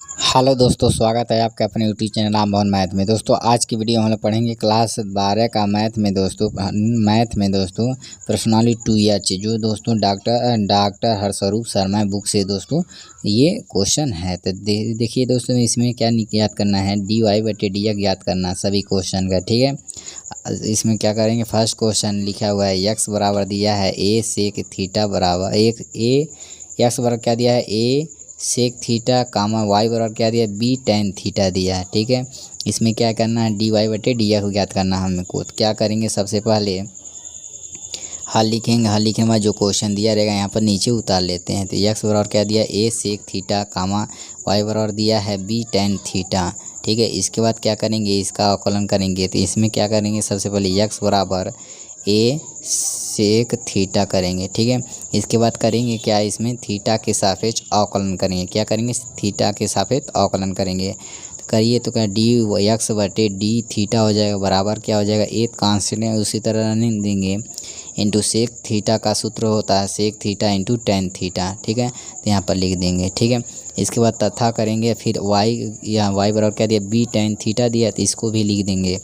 Hello दोस्तों, स्वागत है आपका अपने यूट्यूब चैनल रामभवन मैथ में। दोस्तों आज की वीडियो हम लोग पढ़ेंगे क्लास 12 का मैथ में दोस्तों पर्सनालिटी 2H जो दोस्तों डॉक्टर हर्षरूप शर्मा बुक से दोस्तों ये क्वेश्चन है। तो देखिए दोस्तों, इसमें क्या याद करना है, dy/dx याद करना सभी क्वेश्चन का, ठीक है। इसमें क्या करेंगे, फर्स्ट क्वेश्चन लिखा हुआ है x बराबर दिया है a सेक थीटा बराबर x बराबर क्या दिया है a sec theta comma Y बराबर क्या दिया बी टेन थीटा दिया है, ठीक है। इसमें क्या करना है, dy/dx को ज्ञात करना है हमको। तो क्या करेंगे, सबसे पहले हल लिखेंगे। हल लिखने के बाद जो क्वेश्चन दिया रहेगा यहाँ पर नीचे उतार लेते हैं। तो x बराबर क्या दिया a sec theta comma Y बराबर दिया है बी टेन थीटा, ठीक है। इसके बाद क्या करेंगे, इसका अवकलन करेंगे। तो इसमें क्या करेंगे, सबसे पहले x बराबर a सेक थीटा करेंगे, ठीक है। इसके बाद करेंगे क्या, इसमें थीटा के सापेक्ष अवकलन करेंगे। क्या करेंगे, थीटा के सापेक्ष अवकलन करेंगे। तो करिए तो क्या dy/d थीटा हो जाएगा बराबर क्या हो जाएगा, एक कांस्टेंट है उसी तरह नहीं देंगे इंटू सेक थीटा का सूत्र होता है sec theta into tan theta, ठीक है। तो यहाँ पर लिख देंगे, ठीक है। इसके बाद तथा करेंगे, फिर y बराबर क्या दिया बी टेन थीटा दिया, तो इसको भी लिख देंगे।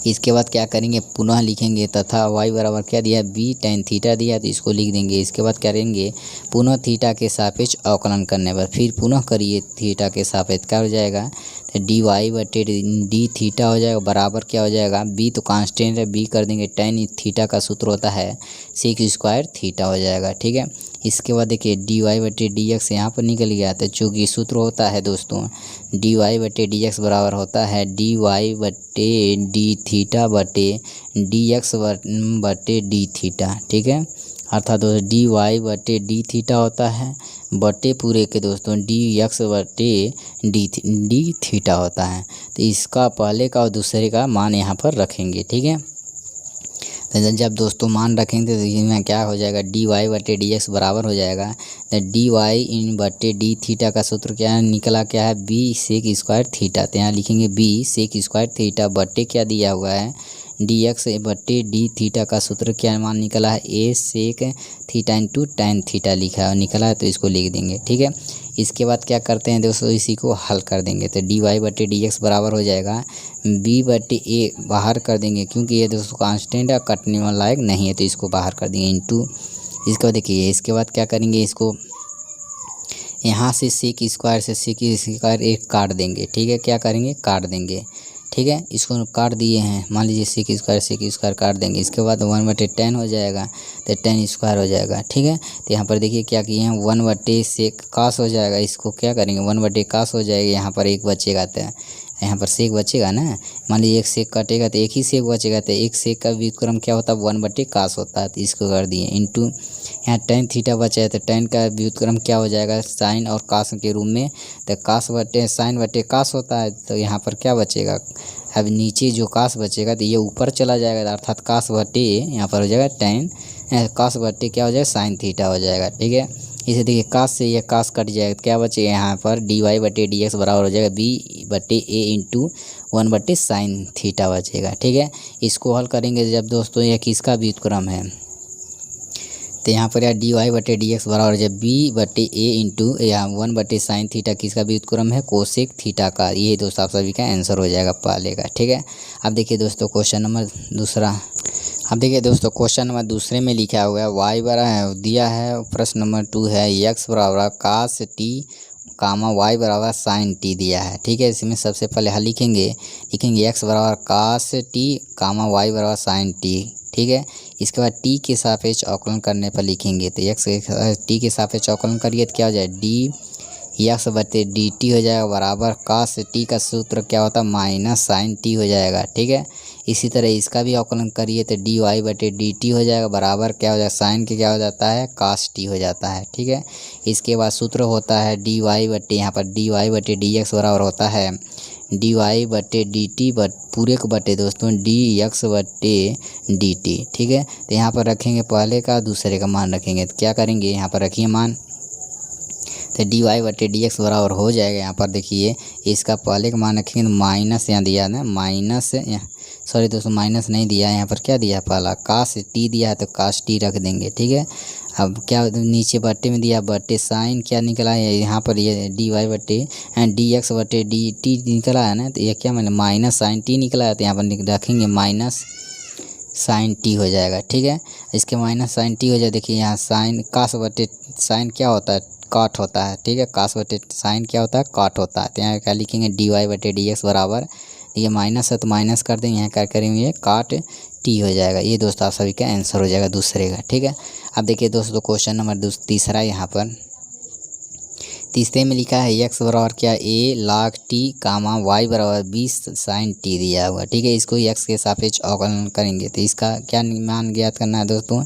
इसके बाद क्या करेंगे, पुनः लिखेंगे तथा y बराबर क्या दिया बी टेन थीटा दिया, तो इसको लिख देंगे। इसके बाद करेंगे पुनः थीटा के सापेक्ष अवकलन करने पर फिर पुनः करिए थीटा के सापेक्ष क्या हो जाएगा, तो dy/d थीटा हो जाएगा बराबर क्या हो जाएगा, b तो कांस्टेंट है b कर देंगे, टेन थीटा का सूत्र होता है सेक स्क्वायर थीटा हो जाएगा, ठीक है। इसके बाद देखिए dy/dx यहाँ पर निकल गया। तो चूँकि सूत्र होता है दोस्तों dy/dx बराबर होता है dy/d थीटा बटे dx/d थीटा, ठीक है। अर्थात दोस्तों dy/d थीटा होता है बटे पूरे के दोस्तों dx/d थीटा होता है। तो इसका पहले का और दूसरे का मान यहाँ पर रखेंगे, ठीक है। तो जब दोस्तों मान रखेंगे तो इसमें क्या हो जाएगा, dy/dx बराबर हो जाएगा तो dy/d थीटा का सूत्र क्या निकला, क्या है b सेक स्क्वायर थीटा। तो यहाँ लिखेंगे b सेक स्क्वायर थीटा बटे क्या दिया हुआ है dx/d थीटा का सूत्र क्या मान निकला है a sec theta into tan theta लिखा है निकला है, तो इसको लिख देंगे, ठीक है। इसके बाद क्या करते हैं दोस्तों, इसी को हल कर देंगे। तो dy/dx बराबर हो जाएगा b/a बाहर कर देंगे क्योंकि ये दोस्तों कांस्टेंट है, कटने वाला लायक नहीं है, तो इसको बाहर कर देंगे इंटू। इसके बाद देखिए, इसके बाद क्या करेंगे, इसको यहाँ से सेक स्क्वायर एक काट देंगे, ठीक है। क्या करेंगे, काट देंगे, ठीक है। इसको काट दिए हैं, मान लीजिए सेक स्क्वायर काट देंगे। इसके बाद 1/10 हो जाएगा, तो 10 स्क्वायर हो जाएगा, ठीक है। तो यहाँ पर देखिए क्या किए हैं, 1/सेक कास हो जाएगा। इसको क्या करेंगे, 1/10 कास हो जाएगा, यहाँ पर एक बचेगा, तो यहाँ पर सेक बचेगा ना। मान लीजिए एक सेक कटेगा तो एक ही सेक बचेगा, तो एक सेक का व्युत्क्रम क्या होता है 1/10 कास होता है। तो इसको कर दिए इंटू, यहाँ टेन थीटा बचा है तो टेन का व्युत्क्रम क्या हो जाएगा साइन और कास के रूप में, तो कास बटे साइन बटे कास होता है। तो यहाँ पर क्या बचेगा, अब नीचे जो कास बचेगा तो ये ऊपर चला जाएगा, अर्थात कास बटे यहाँ पर हो जाएगा टेन, कास बटे क्या हो जाएगा साइन थीटा हो जाएगा, ठीक है। इसे देखिए कास से ये कास कट जाएगा, क्या बचेगा यहाँ पर dy/dx बराबर हो जाएगा b/a इंटू 1/साइन थीटा बचेगा, ठीक है। इसको हल करेंगे जब दोस्तों यह किसका व्युत्क्रम है, तो यहाँ पर यार dy/dx बराबर जब b/a इंटू यहाँ 1/साइन थीटा किसका व्युत्क्रम है, कोसेक थीटा का। ये दोस्तों आप सभी का आंसर हो जाएगा पहले का, ठीक है। अब देखिए दोस्तों क्वेश्चन नंबर दूसरा, अब देखिए दोस्तों क्वेश्चन नंबर दूसरे में लिखा हुआ है y बराबर दिया है, प्रश्न नंबर 2 है x बराबर कास t कामा y बराबर साइन t दिया है, ठीक है। इसमें सबसे पहले हल लिखेंगे x बराबर कास t कामा y बराबर साइन t, ठीक है। इसके बाद t के सापेक्ष अवकलन करने पर लिखेंगे। तो x t के सापेक्ष अवकलन करिए तो क्या हो जाए dx/dt हो जाएगा बराबर कास t का सूत्र क्या होता है माइनस साइन t हो जाएगा, ठीक है। इसी तरह इसका भी अवकलन करिए तो dy/dt हो जाएगा बराबर क्या हो जाएगा साइन के क्या हो जाता है कास t हो जाता है, ठीक है। इसके बाद सूत्र होता है यहाँ पर dy/dx बराबर होता है dy/dt पूरे के बटे दोस्तों dx/dt, ठीक है। तो यहाँ पर रखेंगे पहले का दूसरे का मान रखेंगे। तो क्या करेंगे, यहाँ पर रखिए मान, तो dy/dx बराबर हो जाएगा, यहाँ पर देखिए इसका पहले का मान रखेंगे तो माइनस यहाँ दिया ना, माइनस सॉरी दोस्तों माइनस नहीं दिया, यहाँ पर क्या दिया पहला कास t दिया है तो कास t रख देंगे, ठीक है। अब क्या नीचे बट्टे में दिया, बट्टे साइन क्या निकला है यहाँ पर, ये डी वाई बट्टे एंड डी एक्स बट्टे डी टी निकला है ना, तो ये क्या मैंने माइनस साइन टी निकला है, तो यहाँ पर रखेंगे माइनस साइन टी हो जाएगा। ठीक है, इसके माइनस साइन टी हो जाए। देखिए यहाँ साइन कास बटे साइन क्या होता है, काट होता है। ठीक है, कास बटे साइन क्या होता है, काट होता है। तो यहाँ क्या लिखेंगे, डी वाई बटे डी एक्स बराबर, ये माइनस है तो माइनस कर देंगे, यहाँ क्या करेंगे काट टी हो जाएगा। ये दोस्तों आप सभी का आंसर हो जाएगा दूसरे का। ठीक है, अब देखिए दोस्तों क्वेश्चन नंबर तीसरा यहाँ पर तीसरे में लिखा है एक्स बराबर क्या, ए लाख टी कामा वाई बराबर 20 साइन टी दिया हुआ। ठीक है, इसको एक्स के सापेक्ष अवकलन करेंगे तो इसका क्या मान ज्ञात करना है दोस्तों,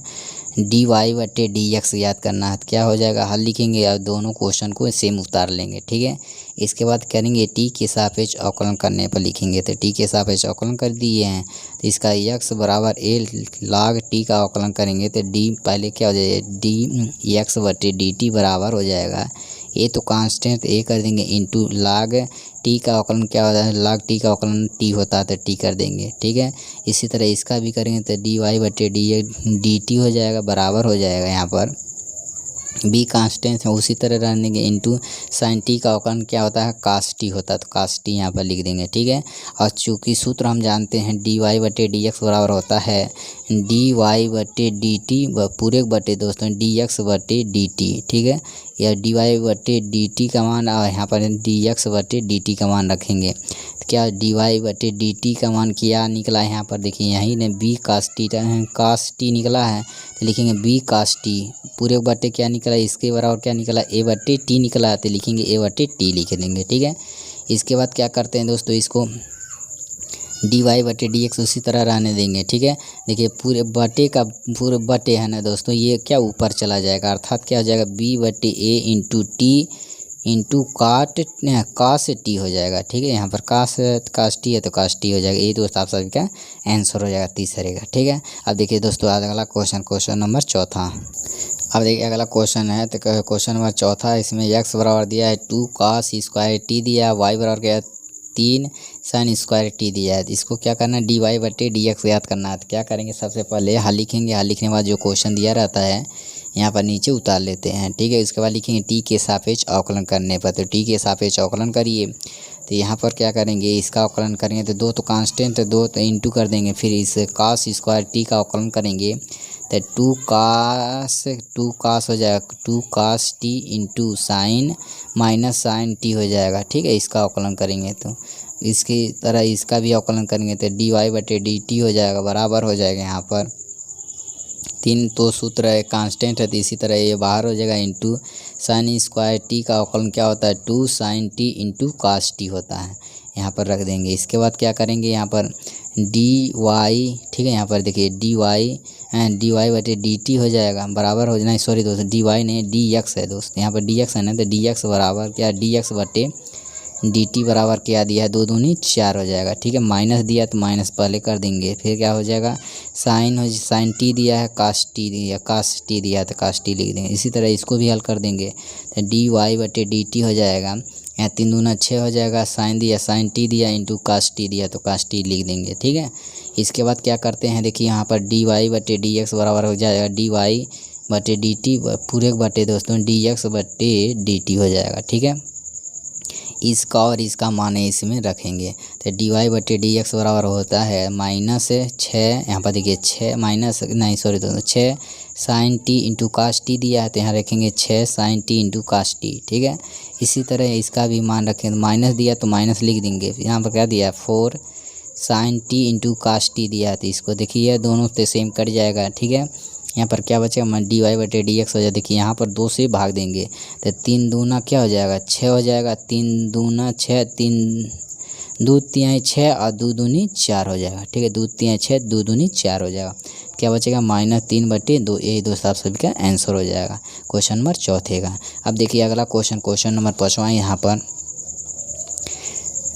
डी वाई बटे डी एक्स याद करना है। तो क्या हो जाएगा, हल लिखेंगे और दोनों क्वेश्चन को सेम उतार लेंगे। ठीक है, इसके बाद करेंगे टी के सापेक्ष अवकलन करने पर लिखेंगे, तो टी के सापेक्ष अवकलन कर दिए हैं तो इसका एक्स बराबर ए लाग टी का अवकलन करेंगे तो डी पहले क्या हो जाएगा, डी एक्स बटे डी टी बराबर हो जाएगा, ए तो कांस्टेंट ए कर देंगे इंटू लाग टी का अवकलन क्या होता है, लाग टी का अवकलन टी होता है तो टी कर देंगे। ठीक है, इसी तरह इसका भी करेंगे तो डी वाई बटे डी टी हो जाएगा, बराबर हो जाएगा यहाँ पर बी कांस्टेंट है, उसी तरह रहने के इंटू साइन टी का अवकलन क्या होता है, कास टी होता है तो कास टी यहाँ पर लिख देंगे। ठीक है, और चूँकि सूत्र हम जानते हैं डी वाई बटे डी एक्स बराबर होता है डी वाई बटे डी टी पूरे बटे दोस्तों डी एक्स बटे डी टी। ठीक है, या डी वाई बटे डी टी का मान और यहाँ पर डी एक्स बटे डी टी का मान रखेंगे तो क्या डी वाई बटे डी टी का मान क्या निकला है, यहाँ पर देखिए यहीं ने बी कास टी निकला है तो लिखेंगे बी कास टी, पूरे बटे क्या निकला इसके बराबर क्या निकला, ए बटे टी निकला है तो लिखेंगे ए बटे टी लिख देंगे। ठीक है, इसके बाद क्या करते हैं दोस्तों, इसको डी वाई बटे डी एक्स उसी तरह रहने देंगे। ठीक है, देखिए पूरे बटे है ना दोस्तों, ये क्या ऊपर चला जाएगा, अर्थात क्या हो जाएगा बी बटे A into T into cos T हो जाएगा। ठीक है, यहाँ पर कास टी है तो कास टी हो जाएगा। ये दोस्तों आप सभी का आंसर हो जाएगा तीसरे का। ठीक है, अब देखिए दोस्तों अगला क्वेश्चन नंबर चौथा। अब देखिए अगला क्वेश्चन है तो क्वेश्चन नंबर चौथा, इसमें एक्स बराबर दिया है 2 कास स्क्वायर टी दिया है, वाई बराबर क्या है 3 साइन स्क्वायर टी दिया है। इसको क्या करना है, डी वाई बटे डी एक्स याद करना है। तो क्या करेंगे, सबसे पहले हल लिखेंगे, हल लिखने के बाद जो क्वेश्चन दिया रहता है यहाँ पर नीचे उतार लेते हैं। ठीक है, इसके बाद लिखेंगे टी के सापेक्ष अवकलन करने पर, तो टी के सापेक्ष अवकलन करिए तो यहाँ पर क्या करेंगे, इसका अवकलन करेंगे तो दो तो कांस्टेंट, दो तो इंटू कर देंगे, फिर इस कास स्क्वायर टी का अवकलन करेंगे तो 2 कास हो जाएगा, 2 cos T into sine minus sine T हो जाएगा। ठीक है, इसका अवकलन करेंगे तो इसकी तरह इसका भी अवकलन करेंगे तो डी वाई बटे डी टी हो जाएगा, बराबर हो जाएगा यहाँ पर 3 तो सूत्र है कांस्टेंट है तो इसी तरह ये बाहर हो जाएगा इंटू साइन स्क्वायर टी का अवकलन क्या होता है 2 sine T into cos T होता है, यहाँ पर रख देंगे। इसके बाद क्या करेंगे, यहाँ पर डी वाई, ठीक है यहाँ पर देखिए डी वाई बटे डी टी हो जाएगा, बराबर हो जाना, सॉरी दोस्तों डी वाई नहीं डी एक्स है दोस्त, यहाँ पर डी एक्स है ना, तो डी एक्स बराबर क्या, डी एक्स बटे डी टी बराबर क्या दिया है 2 दूनी 4 हो जाएगा। ठीक है, माइनस दिया तो माइनस पहले कर देंगे, फिर क्या हो जाएगा साइन टी दिया है कास टी दिया तो कास टी लिख देंगे। इसी तरह इसको भी हल कर देंगे तो डी वाई बटे डी टी हो जाएगा, यहाँ 3 दूना 6 हो जाएगा, साइन टी दिया इंटू कास टी दिया तो कास टी लिख देंगे। ठीक है, इसके बाद क्या करते हैं, देखिए यहाँ पर डी वाई बटे डी एक्स बराबर हो जाएगा डी वाई बटे डी टी पूरे बटे दोस्तों डी एक्स बटे डी टी हो जाएगा। ठीक है, इसका और इसका मान इसमें रखेंगे तो डी वाई बटे डी एक्स बराबर होता है -6, यहाँ पर देखिए 6 sine T into cos T दिया है तो यहाँ रखेंगे 6 sine T into cos T. ठीक है, इसी तरह इसका भी मान रखें, माइनस दिया तो माइनस लिख देंगे, यहाँ पर क्या दिया 4 sine T into cos T दिया है तो इसको देखिए दोनों से सेम कट जाएगा। ठीक है, यहाँ पर क्या बचेगा डी वाई बटे डी एक्स हो जाए, देखिए यहाँ पर 2 से भाग देंगे तो 3 दूना क्या हो जाएगा 6 हो जाएगा, 3 दूना 6, 3 2 तिहाई 6 और 2 दूनी 4 हो जाएगा। ठीक है, 2 तिहाई 6 2 दूनी 4 हो जाएगा, क्या बचेगा -3/2। ये दोस्तों आप सभी का आंसर हो जाएगा क्वेश्चन नंबर चौथे का। अब देखिए अगला क्वेश्चन नंबर 5वां यहाँ पर।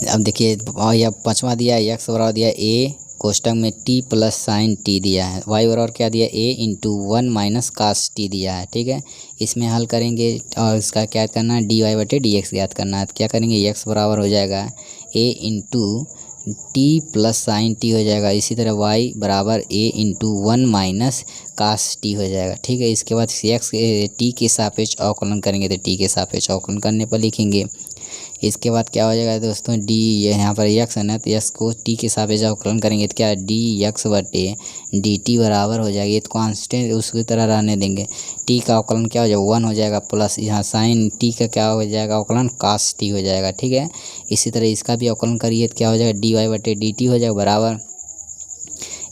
अब देखिए यह 5वां दिया है, एक्स बराबर दिया ए कोष्टक में टी प्लस साइन टी दिया है, वाई बराबर क्या दिया ए इंटू 1 माइनस कास टी दिया है। ठीक है, इसमें हल करेंगे और इसका क्या करना है डी वाई बटे डी एक्स याद करना है, तो क्या करेंगे एक्स बराबर हो जाएगा A into T plus sine T हो जाएगा। इसी तरह y बराबर a into 1 minus cos T हो जाएगा। ठीक है, इसके बाद x टी के सापेक्ष अवकलन करेंगे तो टी के सापेक्ष अवकलन करने पर लिखेंगे। इसके बाद क्या हो जाएगा दोस्तों, डी यहाँ पर x है ना, तो x को t के सापेक्ष अवकलन करेंगे तो क्या डी एक्स बटे डी टी बराबर हो जाएगा। ये तो कांस्टेंट उसकी तरह रहने देंगे। t का अवकलन क्या हो जाएगा 1 हो जाएगा, प्लस यहाँ साइन t का क्या हो जाएगा अवकलन कास टी हो जाएगा। ठीक है, इसी तरह इसका भी अवकलन करिए तो क्या हो जाएगा डी वाई बटे डी टी हो जाएगा बराबर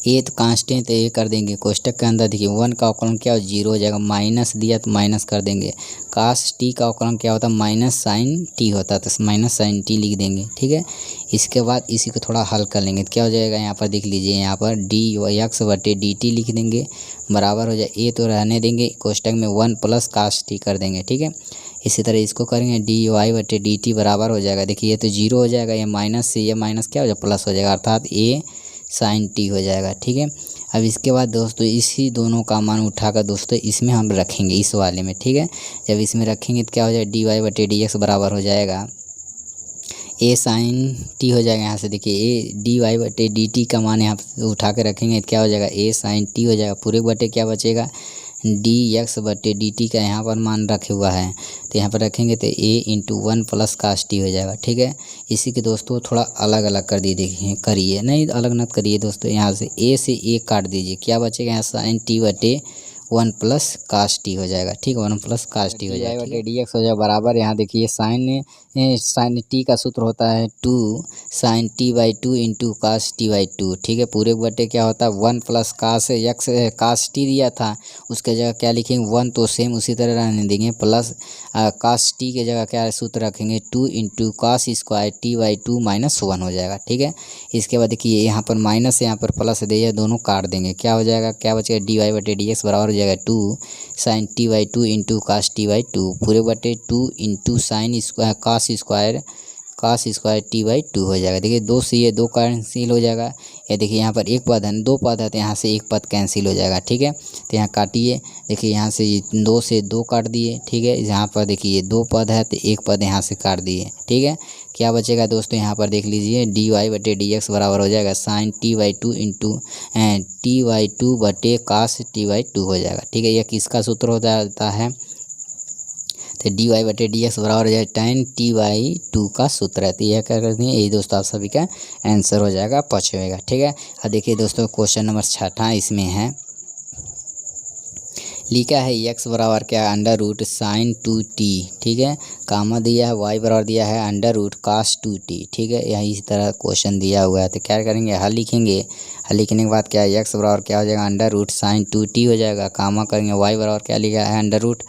ए तो कांस्टेंट तो ए कर देंगे, कोष्टक के अंदर देखिए 1 का अवकलन क्या हो 0 हो जाएगा, माइनस दिया तो माइनस कर देंगे। कास टी का अवकलन क्या होता है माइनस साइन टी होता है, तो माइनस साइन टी लिख देंगे। ठीक है, इसके बाद इसी को थोड़ा हल कर लेंगे तो क्या हो जाएगा, यहाँ पर देख लीजिए, यहाँ पर डी एक्स बटे डी टी लिख देंगे बराबर हो जाए ए तो रहने देंगे, कोष्टक में 1 प्लस कास टी कर देंगे। ठीक है, इसी तरह इसको करेंगे डी वाई बटे डी टी बराबर हो जाएगा। देखिए ये तो 0 हो जाएगा, ये माइनस से ये माइनस क्या हो जाएगा प्लस हो जाएगा, अर्थात ए साइन टी हो जाएगा। ठीक है, अब इसके बाद दोस्तों इसी दोनों का मान उठाकर दोस्तों इसमें हम रखेंगे, इस वाले में। ठीक है, जब इसमें रखेंगे तो क्या हो जाएगा डी वाई बटे डी एक्स बराबर हो जाएगा ए साइन टी हो जाएगा। यहाँ से देखिए ए डी वाई बटे डी टी का मान यहाँ उठा के रखेंगे तो क्या हो जाएगा ए साइन टी हो जाएगा, पूरे बटे क्या बचेगा डी एक्स बटे डी टी का यहाँ पर मान रखे हुआ है तो यहाँ पर रखेंगे तो ए इंटू 1 प्लस कास टी हो जाएगा। ठीक है, इसी के दोस्तों थोड़ा अलग अलग कर दिए, देखिए करिए, नहीं अलग मत करिए दोस्तों, यहाँ से ए काट दीजिए, क्या बचेगा यहाँ साइन टी बटे 1 प्लस कास टी हो जाएगा। ठीक है, 1 प्लस कास टी हो जाएगा बटे डी एक्स हो जाएगा बराबर, यहाँ देखिए साइन टी का सूत्र होता है 2 sine T by 2 into cos T by 2। ठीक है, पूरे बटे क्या होता है 1 plus cos X cos T दिया था, उसके जगह क्या लिखेंगे 1, तो सेम उसी तरह रहने देंगे, प्लस कास टी के जगह क्या सूत्र रखेंगे 2 into cos square T by 2 minus 1 हो जाएगा। ठीक है, इसके बाद देखिए यहाँ पर माइनस यहाँ पर प्लस दिया, दोनों काट देंगे, क्या हो जाएगा, क्या बचेगा डी वाई बटे डी एक्स बराबर हो जाएगा 2 sine T by 2 into cos T by 2, पूरे बटे 2 into sine square cos square T by 2 हो जाएगा। देखिए 2 से ये 2 कैंसिल हो जाएगा, ये देखिए यहाँ पर एक पद है 2 पद है तो यहाँ से एक पद कैंसिल हो जाएगा। ठीक है, तो यहाँ काटिए, देखिए यहाँ से 2 से 2 काट दिए। ठीक है, यहाँ पर देखिए 2 पद है तो एक पद यहाँ से काट दिए। ठीक है, क्या बचेगा दोस्तों, यहाँ पर देख लीजिए डी वाई बटे डी एक्स बराबर हो जाएगा sine T by 2 into t by 2 बटे कास टी बाई 2 हो जाएगा। ठीक है, यह किसका सूत्र हो जाता है, तो डी वाई बटे डी एक्स बराबर हो जाएगा tan टी बाई 2 का सूत्र है। तो यह क्या करते हैं, यही दोस्तों आप सभी का आंसर हो जाएगा 5वें का। ठीक है, अब देखिए दोस्तों क्वेश्चन नंबर 6 इसमें है, लिखा है x बराबर क्या है अंडर रूट साइन 2t। ठीक है, कामा दिया है, y बराबर दिया है अंडर रूट कास 2t। ठीक है, यही इस तरह क्वेश्चन दिया हुआ है, तो क्या करेंगे हल लिखेंगे, हल लिखने के बाद क्या है x बराबर क्या हो जाएगा अंडर रूट साइन 2t हो जाएगा, कामा करेंगे y बराबर क्या लिखा है अंडर रूट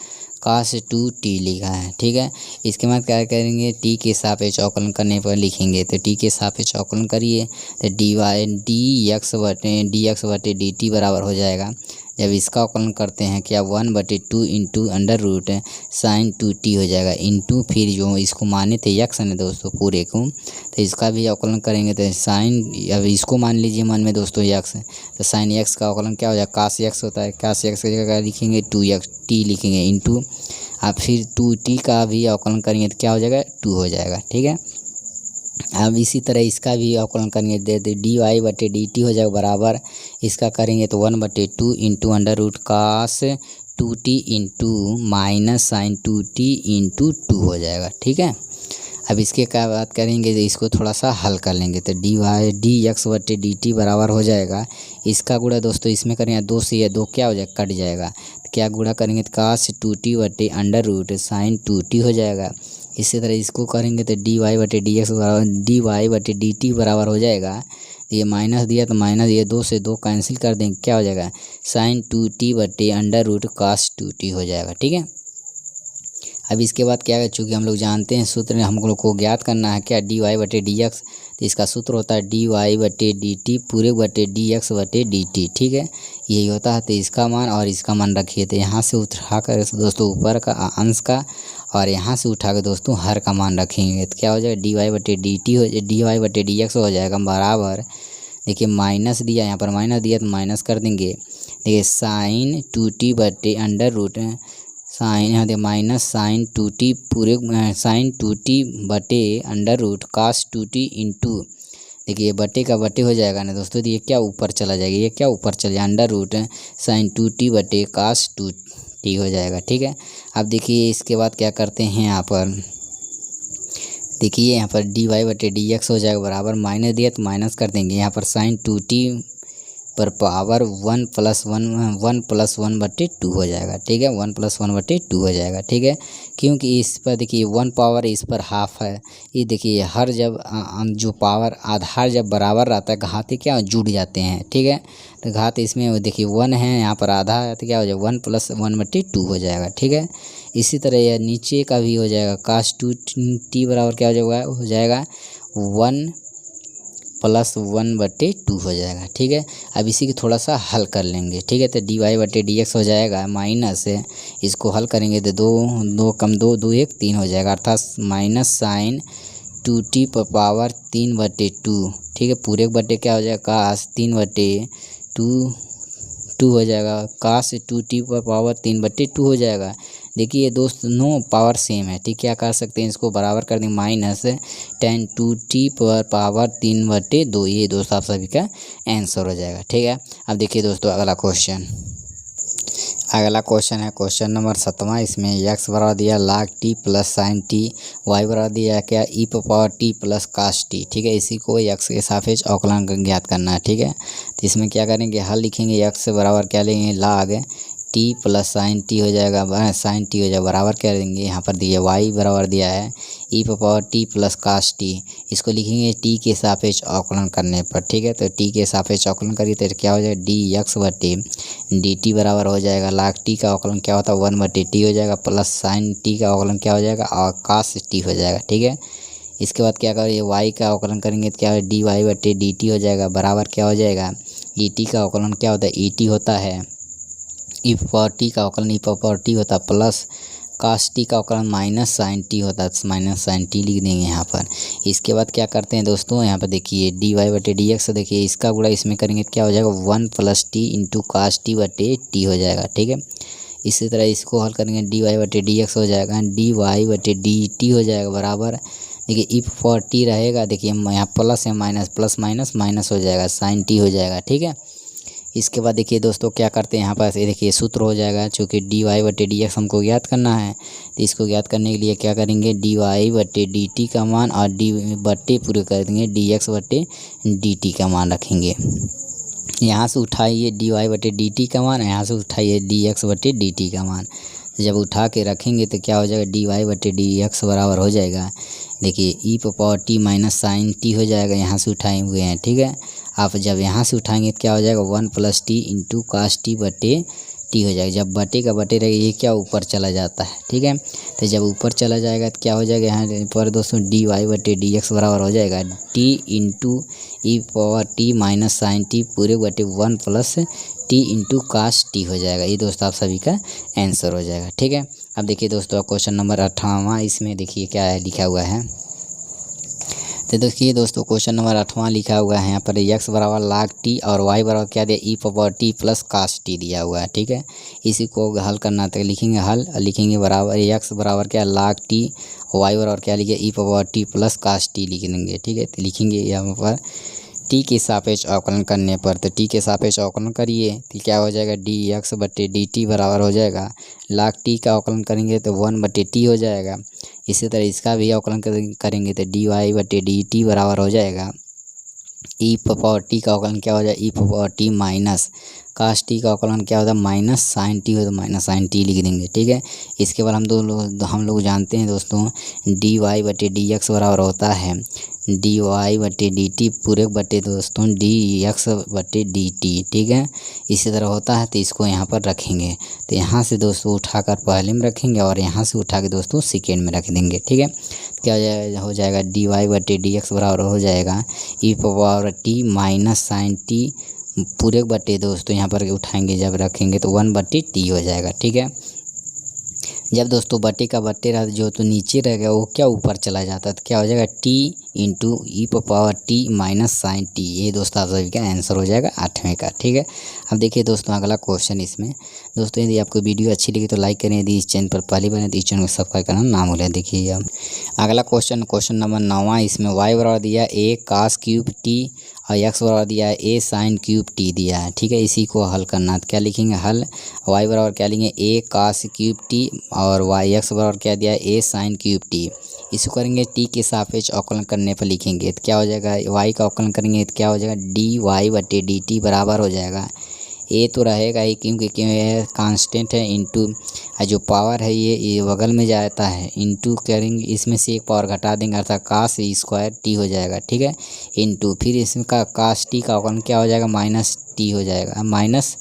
कास 2t लिखा है। ठीक है, इसके बाद क्या करेंगे t के सापेक्ष अवकलन करने पर लिखेंगे, तो t के सापेक्ष अवकलन करिए तो डी एक्स बटे डी टी बराबर हो जाएगा, जब इसका अवकलन करते हैं क्या 1/2 into under root sine 2t हो जाएगा, इंटू फिर जो इसको माने थे यक्स है दोस्तों पूरे को, तो इसका भी अवकलन करेंगे तो साइन, अब इसको मान लीजिए मन में दोस्तों यक्स, तो साइन यक्स का अवकलन क्या हो जाएगा कास यक्स होता है, कास यक्स की जगह लिखेंगे 2x t लिखेंगे इंटू, अब फिर 2t का भी अवकलन करेंगे तो क्या हो जाएगा 2 हो जाएगा। ठीक है, अब इसी तरह इसका भी अवकलन करेंगे दे डी वाई बटे डी टी हो जाएगा बराबर, इसका करेंगे तो 1/2 into under root cos 2t into minus sine 2t into 2 हो जाएगा। ठीक है, अब इसके क्या बात करेंगे तो इसको थोड़ा सा हल कर लेंगे, तो डी एक्स बटे डी टी बराबर हो जाएगा, इसका गुणा दोस्तों इसमें करेंगे 2 से ये 2 क्या हो जाएगा कट जाएगा, तो क्या गुणा करेंगे तो कास 2t बटे अंडर रूट साइन 2t हो जाएगा। इसी तरह इसको करेंगे तो डी वाई बटे डी एक्स बराबर डी वाई बटे डी टी बराबर हो जाएगा, ये माइनस दिया तो माइनस, ये 2 से 2 कैंसिल कर देंगे, क्या हो जाएगा साइन 2t बटे अंडर रूट कास 2t हो जाएगा। ठीक है, अब इसके बाद क्या है, चूँकि हम लोग जानते हैं सूत्र में हम लोग को ज्ञात करना है क्या डी वाई बटे डी एक्स, तो इसका सूत्र होता है डी वाई बटे डी टी पूरे बटे डी एक्स बटे डी टी। ठीक है, यही होता है, तो इसका मान और इसका मान रखिए, तो यहाँ से उठा कर दोस्तों ऊपर का अंश का और यहाँ से उठा कर दोस्तों हर का मान रखेंगे, तो क्या हो जाएगा डी वाई बटे डी टी हो डी वाई बटे डी एक्स हो जाएगा बराबर, देखिए माइनस दिया, यहाँ पर माइनस दिया तो माइनस कर देंगे, देखिए साइन 2t बटे अंडर रूट साइन, यहाँ दे माइनस साइन 2t पूरे साइन 2t बटे under root cos 2t into देखिए ये बटे का बटे हो जाएगा ना दोस्तों, तो ये क्या ऊपर चला जाएगा, ये क्या ऊपर चले अंडर रूट साइन 2t बटे कास 2t हो जाएगा। ठीक है, अब देखिए इसके बाद क्या करते हैं यहाँ पर, देखिए यहाँ पर dy बटे dx हो जाएगा बराबर, माइनस दिया तो माइनस कर देंगे, यहाँ पर साइन 2t पर पावर 1 + 1 बटे 2 हो जाएगा। ठीक है, 1 + 1 बटे 2 हो जाएगा। ठीक है, क्योंकि इस पर देखिए 1 पावर इस पर हाफ है, ये देखिए हर जब जो पावर आधार जब बराबर रहता है घाते क्या जुड़ जाते हैं। ठीक है, तो घात इसमें देखिए 1 है, यहाँ पर आधा है तो क्या हो जाएगा 1 + 1 बटे 2 हो जाएगा। ठीक है, इसी तरह यह नीचे का भी हो जाएगा, कास 2t बराबर क्या हो जाएगा 1 + 1 बटे 2 हो जाएगा। ठीक है, अब इसी की थोड़ा सा हल कर लेंगे। ठीक है, तो dy बटे dx हो जाएगा माइनस, इसको हल करेंगे तो 2 कम 2 2 1 3 हो जाएगा, अर्थात माइनस साइन 2t पर पावर 3 बटे 2। ठीक है, पूरे बटे क्या हो जाएगा कास 3 बटे 2 हो जाएगा, कास 2t पर पावर 3 बटे 2 हो जाएगा। देखिए दोस्तों पावर सेम है। ठीक, क्या कर सकते हैं इसको बराबर कर देंगे, माइनस tan 2t पर पावर 3 बटे 2, ये दोस्तों आप सभी का आंसर हो जाएगा। ठीक है, अब देखिए दोस्तों अगला क्वेश्चन है क्वेश्चन नंबर 7वां। इसमें x बराबर दिया log t + sin t, y बराबर दिया क्या e⁻t + cos t। ठीक है, इसी को x के सापेक्ष अवकलन ज्ञात करना है। ठीक है, तो इसमें क्या करेंगे, हल लिखेंगे, x बराबर क्या लेंगे log t + sin t हो जाएगा, sin t हो जाएगा बराबर क्या देंगे, यहाँ पर दिया y बराबर दिया है e⁻t + cos t, इसको लिखेंगे t के सापेक्ष अवकलन करने पर। ठीक है, तो t के सापेक्ष अवकलन करिए तो क्या हो जाएगा dx बटे dt बराबर हो जाएगा, log t का अवकलन क्या होता है 1 बटे t हो जाएगा, प्लस sin t का अवकलन क्या हो जाएगा और cos t हो जाएगा। ठीक है, इसके बाद क्या करेंगे y का अवकलन करेंगे तो क्या हो dy बटे dt हो जाएगा बराबर क्या हो जाएगा, et का अवकलन क्या होता है et होता है e⁻t का अवकलन e⁻t होता है, प्लस cos t का अवकलन माइनस sin t होता है, माइनस sin t लिख देंगे यहाँ पर। इसके बाद क्या करते हैं दोस्तों, यहाँ पर देखिए dy बटे dx, देखिए इसका गुणा इसमें करेंगे तो क्या हो जाएगा 1 + t × cos t बटे t हो जाएगा। ठीक है, इसी तरह इसको हल करेंगे dy बटे dx हो जाएगा dy बटे dt हो जाएगा बराबर, देखिए e⁻t रहेगा, देखिए यहाँ प्लस है माइनस, प्लस माइनस माइनस हो जाएगा, sin t हो जाएगा। ठीक है, इसके बाद देखिए दोस्तों क्या करते हैं यहाँ पर, ये देखिए सूत्र हो जाएगा, चूँकि dy बटे dx हमको ज्ञात करना है, तो इसको ज्ञात करने के लिए क्या करेंगे dy बटे dt का मान और d बटे पूरे कर देंगे dx बटे dt का मान रखेंगे। यहाँ से उठाइए dy बटे dt का मान, यहाँ से उठाइए dx बटे dt का मान, जब उठा के रखेंगे तो क्या हो जाएगा dy बटे dx बराबर हो जाएगा, देखिए e⁻t माइनस sin t हो जाएगा, यहाँ से उठाए हुए हैं। ठीक है, आप जब यहाँ से उठाएंगे तो क्या हो जाएगा 1 + t × cos t बटे t हो जाएगा, जब बटे का बटे रहेगा ये क्या ऊपर चला जाता है। ठीक है, तो जब ऊपर चला जाएगा तो क्या हो जाएगा यहाँ पर दोस्तों dy बटे dx बराबर हो जाएगा t × e⁻t minus sin t पूरे बटे 1 + t × cos t हो जाएगा, ये दोस्तों आप सभी का आंसर हो जाएगा। ठीक है, अब देखिए दोस्तों क्वेश्चन नंबर 18वां, इसमें देखिए क्या है लिखा हुआ है, तो देखिए दोस्तों क्वेश्चन नंबर 8वां लिखा हुआ है, यहाँ पर x बराबर log t और y बराबर क्या दिया e⁻t + cos t दिया हुआ है। ठीक है, इसी को हल करना तो लिखेंगे हल, लिखेंगे बराबर x बराबर क्या log t, y बराबर क्या लिखे e⁻t + cos t लिख देंगे। ठीक है, तो लिखेंगे यहाँ पर t के सापेक्ष अवकलन करने पर, तो t के सापेक्ष अवकलन करिए तो क्या हो जाएगा dx बटे dt बराबर हो जाएगा, log t का अवकलन करेंगे तो 1 बटे t हो जाएगा। इसी तरह इसका भी अवकलन करेंगे तो dy बटे dt बराबर हो जाएगा e⁻t का अवकलन क्या हो जाएगा e⁻t माइनस cos t का अवकलन क्या होता है माइनस sin t हो तो माइनस sin t लिख देंगे। ठीक है, इसके बाद हम लोग जानते हैं दोस्तों dy बटे dx बराबर होता है dy बटे dt पूरे बटे दोस्तों dx बटे dt। ठीक है, इसी तरह होता है, तो इसको यहाँ पर रखेंगे, तो यहाँ से दोस्तों उठाकर पहले में रखेंगे और यहाँ से उठा के दोस्तों सेकेंड में रख देंगे। ठीक है, क्या हो जाएगा dy बटे dx बराबर हो जाएगा e⁻t माइनस sin t पूरे बटे दोस्तों यहाँ पर उठाएंगे जब रखेंगे तो 1 बटे t हो जाएगा। ठीक है, जब दोस्तों बटे का बटे रहा जो तो नीचे रहेगा वो क्या ऊपर चला जाता है, तो क्या हो जाएगा t into E power T minus sine T. ये दोस्तों आप सभी का आंसर हो जाएगा 8वें का। ठीक है, अब देखिए दोस्तों अगला क्वेश्चन इसमें। दोस्तों यदि आपको वीडियो अच्छी लगी तो लाइक करें, यदि इस चैनल पर पहली बार है तो इस चैनल को सब्सक्राइब करना ना भूलें। देखिए अब अगला क्वेश्चन नंबर 9वां इसमें y बराबर दिया a cos क्यूब टी और x बराबर दिया है a sin क्यूब टी दिया है। ठीक है, इसी को हल करना है तो क्या लिखेंगे हल, y बराबर क्या लेंगे a cos क्यूब टी और x बराबर क्या दिया है a sin क्यूब टी। इसको करेंगे t के सापेक्ष अवकलन करने पर लिखेंगे तो क्या हो जाएगा, y का अवकलन करेंगे तो क्या हो जाएगा dy/dt बराबर हो जाएगा, ए तो रहेगा ही क्योंकि ये कांस्टेंट है, इंटू जो पावर है ये बगल में जाता है, इंटू करेंगे इसमें से एक पावर घटा देंगे अर्थात कास स्क्वायर टी हो जाएगा। ठीक है, इंटू फिर इसमें का कास टी का अवकलन क्या हो जाएगा माइनस टी हो जाएगा, माइनस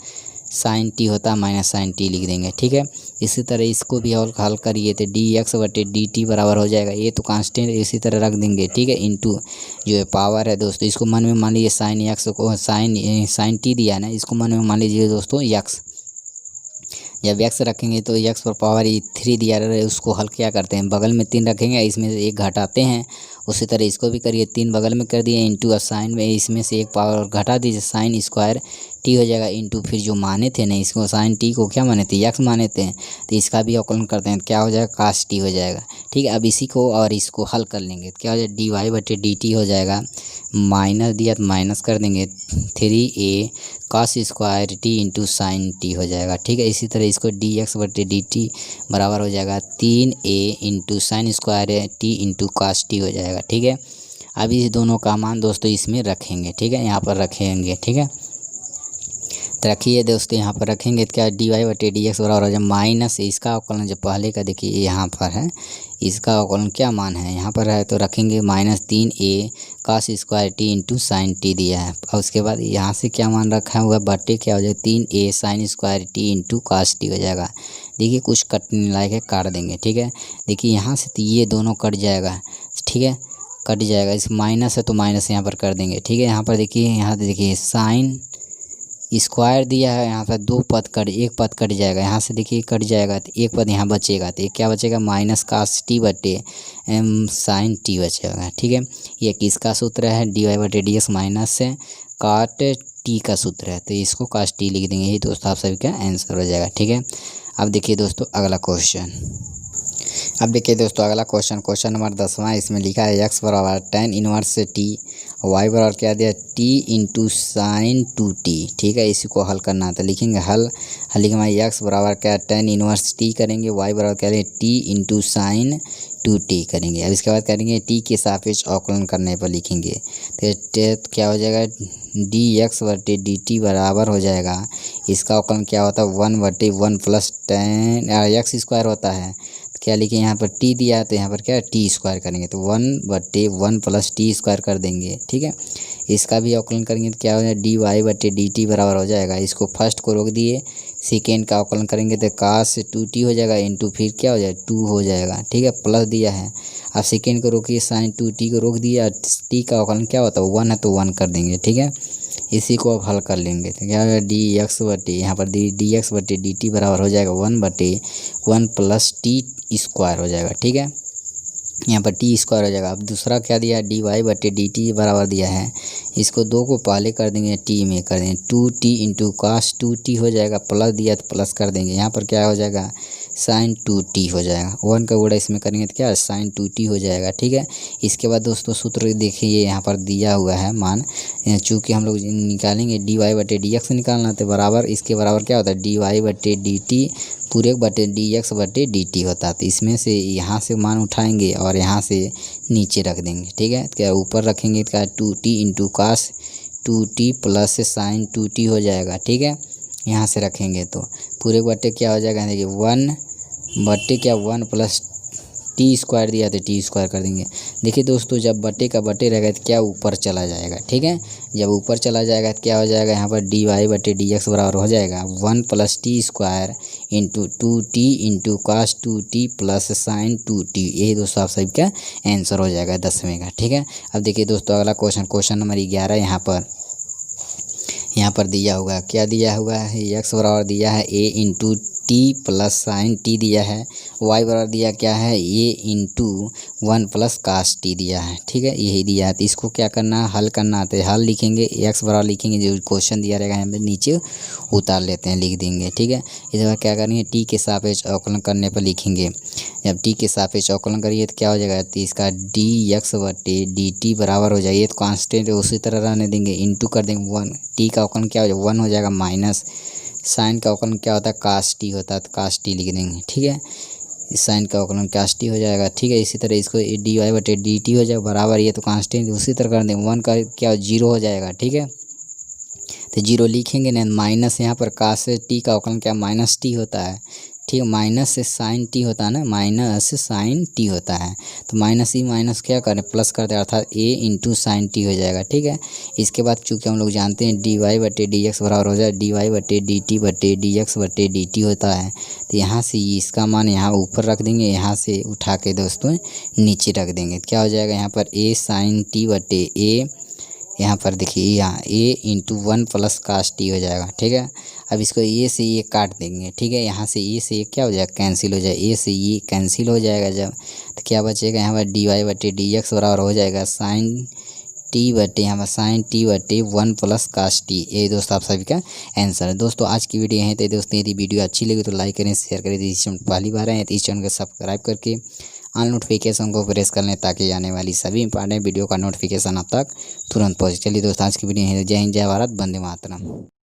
साइन टी होता है माइनस साइन टी लिख देंगे। ठीक है, इसी तरह इसको भी हल करिए तो dx/dt बराबर हो जाएगा, ये तो कांस्टेंट इसी तरह रख देंगे। ठीक है, इंटू जो है पावर है दोस्तों इसको मन में मान लीजिए साइन एक्स को साइन टी दिया है ना, इसको मन में मान लीजिए दोस्तों एक्स। जब एक्स रखेंगे तो एक्स पर पावर 3 दिया रहे, उसको हल क्या करते हैं बगल में 3 रखेंगे, इसमें से एक घटाते हैं। उसी तरह इसको भी करिए, 3 बगल में कर दिए इंटू साइन में इसमें से एक पावर घटा दीजिए साइन स्क्वायर टी हो जाएगा, इंटू फिर जो माने थे ना इसको साइन टी को क्या माने थे एक्स माने थे, तो इसका भी अवकलन करते हैं तो क्या हो जाएगा कास टी हो जाएगा। ठीक है, अब इसी को और इसको हल कर लेंगे तो क्या हो जाएगा dy/dt हो जाएगा, माइनस दिया तो माइनस कर देंगे 3a cos square t into sign T हो जाएगा। ठीक है, इसी तरह इसको dx/dt बराबर हो जाएगा 3a into sine square t into cos T हो जाएगा। ठीक है, अब इस दोनों का मान दोस्तों इसमें रखेंगे। ठीक है, यहाँ पर रखेंगे। ठीक है, तो रखिए दोस्तों यहाँ पर रखेंगे तो क्या dy/dx बराबर हो जाए माइनस इसका अवकलन जो पहले का देखिए यहाँ पर है, इसका अवकलन क्या मान है यहाँ पर है तो रखेंगे minus 3a cos square t into sign T दिया है। और उसके बाद यहाँ से क्या मान रखा हुआ बटे क्या हो जाएगा 3a sin square t into cos T हो जाएगा। देखिए कुछ कटने लायक है काट देंगे। ठीक है, देखिए यहाँ से तो ये दोनों कट जाएगा। ठीक है, कट जाएगा, इस माइनस है तो माइनस यहाँ पर कर देंगे। ठीक है, यहाँ पर देखिए यहाँ देखिए साइन स्क्वायर दिया है, यहाँ पर 2 पद कट एक पद कट जाएगा, यहाँ से देखिए कट जाएगा तो एक पद यहाँ बचेगा तो क्या बचेगा माइनस कास टी बटे साइन टी बचेगा। ठीक है, ये किसका सूत्र है dy/dx माइनस से काट टी का सूत्र है तो इसको कास टी लिख देंगे, यही दोस्तों आप सभी का आंसर हो जाएगा। ठीक है, अब देखिए दोस्तों अगला क्वेश्चन। अब देखिए दोस्तों अगला क्वेश्चन नंबर 10वां इसमें लिखा है x बराबर tan इनवर्स से टी, y बराबर क्या दिया t इंटू साइन 2t। ठीक है, इसी को हल करना है तो लिखेंगे हल लिखेंगे x बराबर क्या tan इनवर्स t करेंगे, y बराबर क्या लेंगे t इंटू साइन 2t करेंगे। अब इसके बाद करेंगे t के सापेक्ष अवकलन करने पर लिखेंगे तो क्या हो जाएगा dx/dt बराबर हो जाएगा, इसका अवकलन क्या होता है 1/1 प्लस tan x स्क्वायर होता है, क्या लिखे यहाँ पर t दिया है तो यहाँ पर क्या टी स्क्वायर करेंगे तो 1/1 प्लस टी स्क्वायर कर देंगे। ठीक है, इसका भी अवकलन करेंगे तो क्या हो जाएगा dy/dt बराबर हो जाएगा, इसको फर्स्ट को रोक दिए, सेकेंड का अवकलन करेंगे तो कास 2t हो जाएगा इंटू फिर क्या हो जाएगा 2 हो जाएगा। ठीक है, प्लस दिया है, अब सेकेंड को रोकिए साइन 2t को रोक दिया, टी का अवकलन क्या होता है 1 है तो 1 कर देंगे। ठीक है, इसी को अब हल कर लेंगे तो क्या होगा dx/, यहाँ पर dx/dt बराबर हो जाएगा 1/1 प्लस टी स्क्वायर हो जाएगा। ठीक है, यहाँ पर टी स्क्वायर हो जाएगा। अब दूसरा क्या दिया है dy/dt बराबर दिया है, इसको 2 को पहले कर देंगे टी में कर देंगे 2t इंटू कास 2t हो जाएगा, प्लस दिया तो प्लस कर देंगे, यहाँ पर क्या हो जाएगा साइन 2t हो जाएगा, 1 का गुणा इसमें करेंगे तो क्या साइन 2t हो जाएगा। ठीक है, इसके बाद दोस्तों सूत्र देखिए यहाँ पर दिया हुआ है मान, चूँकि हम लोग निकालेंगे dy/dx निकालना तो बराबर इसके बराबर क्या होता है dy/dt पूरे बटे dx/dt होता है, तो इसमें से यहाँ से मान उठाएंगे और यहाँ से नीचे रख देंगे। ठीक है, क्या ऊपर रखेंगे तो क्या 2t इंटू cos 2t plus sine 2t हो जाएगा। ठीक है, यहाँ से रखेंगे तो पूरे बटे क्या हो जाएगा देखिए 1/1 प्लस टी स्क्वायर दिया तो टी स्क्वायर कर देंगे। देखिए दोस्तों जब बटे का बटे रहेगा तो क्या ऊपर चला जाएगा। ठीक है, जब ऊपर चला जाएगा तो क्या हो जाएगा यहाँ पर dy/dx बराबर हो जाएगा 1 plus t square into 2t इंटू cos 2t plus sine 2t, यही दोस्तों आप सभी का आंसर हो जाएगा 10वें का। ठीक है, अब देखिए दोस्तों अगला क्वेश्चन नंबर 11 यहाँ पर दिया हुआ क्या दिया हुआ है x बराबर दिया है a into T plus sine T दिया है, वाई बराबर दिया क्या है ए इंटू 1 प्लस कास टी दिया है, ठीक है, यही दिया है। तो इसको क्या करना है, हल करना है। तो हल लिखेंगे, एक्स बराबर लिखेंगे, जो क्वेश्चन दिया रहेगा यहाँ पे नीचे उतार लेते हैं, लिख देंगे, ठीक है। इस बार क्या करेंगे, टी के सापेक्ष अवकलन करने पर लिखेंगे। जब टी के सापेक्ष अवकलन करिए तो क्या हो जाएगा, तो इसका डी एक्स बटे डी टी बराबर हो जाएगा, ये तो कांस्टेंट है उसी तरह रहने देंगे, इंटू कर देंगे 1, टी का अवकलन क्या हो जाएगा 1 हो जाएगा, माइनस साइन का अवकलन क्या होता है कास टी होता है, तो कास टी लिख देंगे, ठीक है। इस साइन का अवकलन कास टी हो जाएगा, ठीक है। इसी तरह इसको डी वाई बटे डी टी हो जाएगा बराबर, ये तो कांस्टेंट उसी तरह कर देंगे, 1 का क्या 0 हो जाएगा, ठीक है। तो 0 लिखेंगे ना, माइनस यहाँ पर कास टी का अवकलन क्या माइनस टी होता है, ठीक है, माइनस से साइन टी होता है ना, माइनस से साइन टी होता है, तो माइनस ही माइनस क्या करें प्लस कर दे, अर्थात ए इंटू साइन टी हो जाएगा, ठीक है। इसके बाद चूँकि हम लोग जानते हैं डी वाई बटे डी एक्स बराबर हो जाए डी वाई बटे डी टी बटे डी एक्स बटे डी टी होता है, तो यहाँ से इसका मान यहाँ ऊपर रख देंगे, यहाँ से उठा के दोस्तों नीचे रख देंगे, तो क्या हो जाएगा यहाँ पर ए साइन टी बटे ए, यहाँ पर देखिए यहाँ ए इंटू 1 प्लस कास टी हो जाएगा, ठीक है। अब इसको ए से ये काट देंगे, ठीक है, यहाँ से ए से ये क्या हो जाएगा कैंसिल हो जाएगा, ए से ये कैंसिल हो जाएगा जब, तो क्या बचेगा यहाँ पर डी वाई बटे डी एक्स बराबर हो जाएगा साइन टी बटे यहाँ पर साइन टी बटे 1 प्लस कास टी। ये दोस्तों आप सभी का आंसर है। दोस्तों आज की वीडियो है, तो दोस्तों यदि वीडियो अच्छी लगी तो लाइक करें, शेयर करें, इस चैनल पहली बार आए तो इस चैनल को सब्सक्राइब करके ऑल नोटिफिकेशन को प्रेस कर लें, ताकि आने वाली सभी इंपॉर्टेंट वीडियो का नोटिफिकेशन आप तक तुरंत पहुँचे। चलिए दोस्तों आज की वीडियो है, जय हिंद, जय भारत, वंदे मातरम।